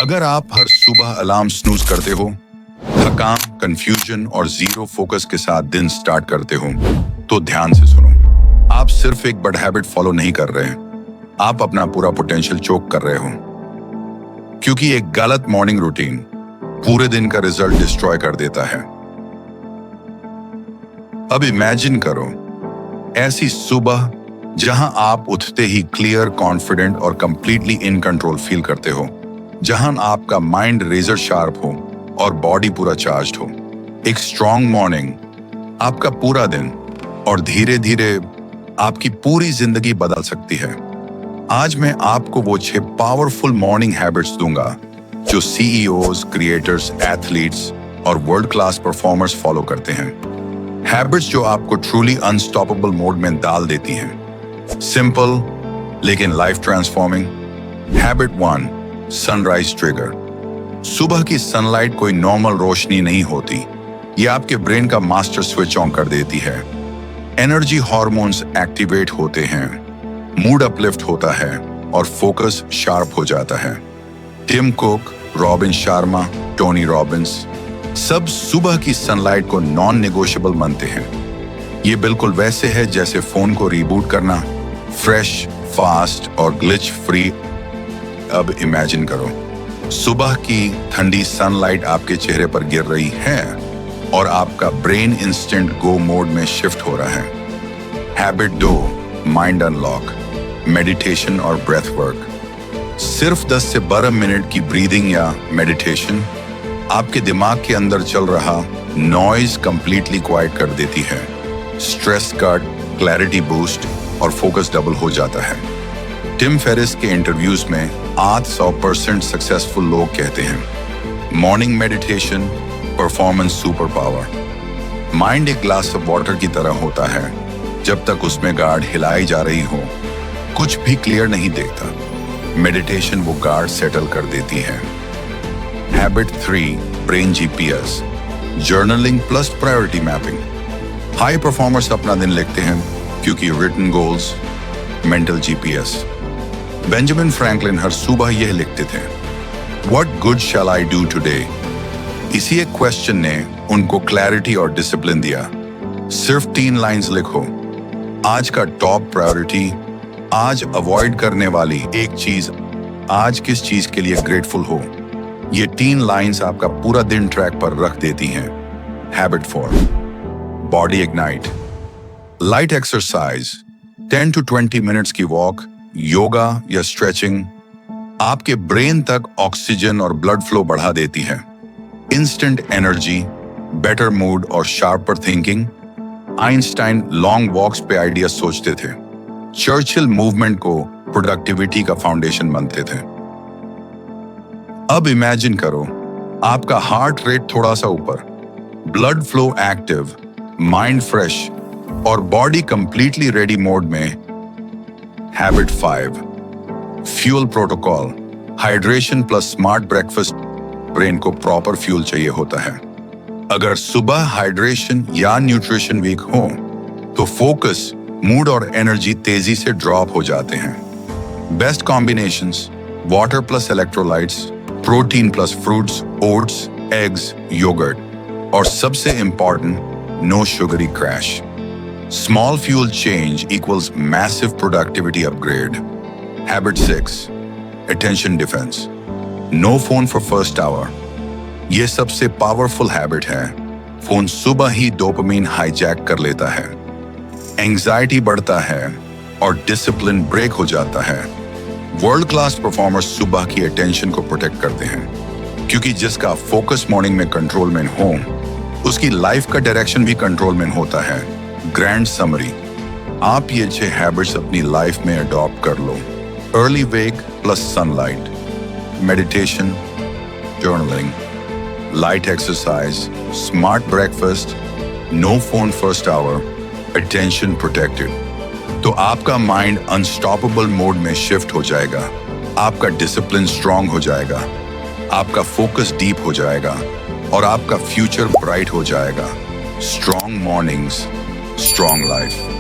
अगर आप हर सुबह अलार्म स्नूज करते हो, थकान, कंफ्यूजन और जीरो फोकस के साथ दिन स्टार्ट करते हो, तो ध्यान से सुनो। आप सिर्फ एक बड हैबिट फॉलो नहीं कर रहे, आप अपना पूरा पोटेंशियल चोक कर रहे हो। क्योंकि एक गलत मॉर्निंग रूटीन पूरे दिन का रिजल्ट डिस्ट्रॉय कर देता है। अब इमेजिन करो ऐसी सुबह जहां आप उठते ही क्लियर, कॉन्फिडेंट और कंप्लीटली इन कंट्रोल फील करते हो, जहां आपका माइंड रेजर शार्प हो और बॉडी पूरा चार्ज्ड हो। एक स्ट्रॉन्ग मॉर्निंग आपका पूरा दिन और धीरे धीरे आपकी पूरी जिंदगी बदल सकती है। आज मैं आपको वो 6 पावरफुल मॉर्निंग हैबिट्स दूंगा जो सीईओज, क्रिएटर्स, एथलीट्स और वर्ल्ड क्लास परफॉर्मर्स फॉलो करते हैं। हैबिट्स जो आपको ट्रूली अनस्टॉपेबल मोड में डाल देती हैं। सिंपल लेकिन life transforming. Habit 1, sunrise trigger. सुबह की सनलाइट कोई नॉर्मल रोशनी नहीं होती, ये आपके ब्रेन का मास्टर स्विच ऑन कर देती है। एनर्जी हार्मोन्स एक्टिवेट होते हैं, मूड अपलिफ्ट होता है और फोकस शार्प हो जाता है। Tim Cook, Robin Sharma, Tony Robbins सब सुबह की सनलाइट को नॉन नेगोशिएबल मानते हैं। ये बिल्कुल वैसे है जैसे फोन को रीबूट करना, फ्रेश, फास्ट और ग्लिच फ्री। अब इमेजिन करो सुबह की ठंडी सनलाइट आपके चेहरे पर गिर रही है और आपका ब्रेन इंस्टेंट गो मोड में शिफ्ट हो रहा है। हैबिट 2, माइंड अनलॉक, मेडिटेशन और ब्रेथ वर्क। सिर्फ 10 से 12 मिनट की ब्रीदिंग या मेडिटेशन आपके दिमाग के अंदर चल रहा नॉइज कंप्लीटली क्वाइट कर देती है। स्ट्रेस कट, क्लैरिटी बूस्ट और फोकस डबल हो जाता है। टिम फेरिस के इंटरव्यूज में 800% सक्सेसफुल लोग कहते हैं morning meditation performance super power. Mind एक ग्लास ऑफ वाटर की तरह होता है, जब तक उसमें गार्ड हिलाई जा रही हो कुछ भी क्लियर नहीं दिखता। मेडिटेशन वो गार्ड सेटल कर देती है। Habit 3, brain GPS, journaling plus priority mapping. High performers अपना दिन लिखते हैं क्योंकि written goals mental GPS. Benjamin Franklin हर सुबह यह लिखते थे, what good shall I do today. इसी एक क्वेश्चन ने उनको क्लैरिटी और डिसिप्लिन दिया। सिर्फ 3 लाइंस लिखो, आज का टॉप प्रायोरिटी, आज अवॉइड करने वाली एक चीज, आज किस चीज के लिए ग्रेटफुल हो। ये 3 लाइंस आपका पूरा दिन ट्रैक पर रख देती हैं। Habit 4, body ignite, light exercise, 10 to 20 minutes की वॉक, योगा या स्ट्रेचिंग आपके ब्रेन तक ऑक्सीजन और ब्लड फ्लो बढ़ा देती है। इंस्टेंट एनर्जी, बेटर मूड और sharper thinking. Einstein long walks पे आइडिया सोचते थे। चर्चिल मूवमेंट को प्रोडक्टिविटी का फाउंडेशन मानते थे। अब इमेजिन करो आपका हार्ट रेट थोड़ा सा ऊपर, blood flow active, mind fresh और बॉडी कंप्लीटली रेडी मोड में। Habit 5, fuel protocol, hydration plus smart breakfast. Brain को प्रॉपर फ्यूल चाहिए होता है। अगर सुबह हाइड्रेशन या न्यूट्रिशन वीक हो तो फोकस, मूड और एनर्जी तेजी से ड्रॉप हो जाते हैं। Best combinations, water plus electrolytes, protein plus fruits, oats, eggs, yogurt और सबसे important, no sugary crash. Small fuel change equals massive productivity upgrade. Habit 6, attention defence, no phone for first hour. यह सबसे powerful habit है। Phone सुबह ही dopamine hijack कर लेता है, anxiety बढ़ता है और डिसिप्लिन ब्रेक हो जाता है। वर्ल्ड क्लास परफॉर्मर्स सुबह की अटेंशन को प्रोटेक्ट करते हैं, क्योंकि जिसका फोकस मॉर्निंग में कंट्रोल में हो उसकी लाइफ का डायरेक्शन भी कंट्रोल में होता है। ग्रैंड समरी, आप ये 6 हैबिट्स अपनी लाइफ में अडॉप्ट कर लो। Early wake plus sunlight, meditation, journaling, light exercise, smart breakfast, no phone first hour, attention protected, तो आपका माइंड अनस्टॉपेबल मोड में शिफ्ट हो जाएगा। आपका डिसिप्लिन स्ट्रांग हो जाएगा, आपका फोकस डीप हो जाएगा और आपका फ्यूचर ब्राइट हो जाएगा। Strong mornings, strong life.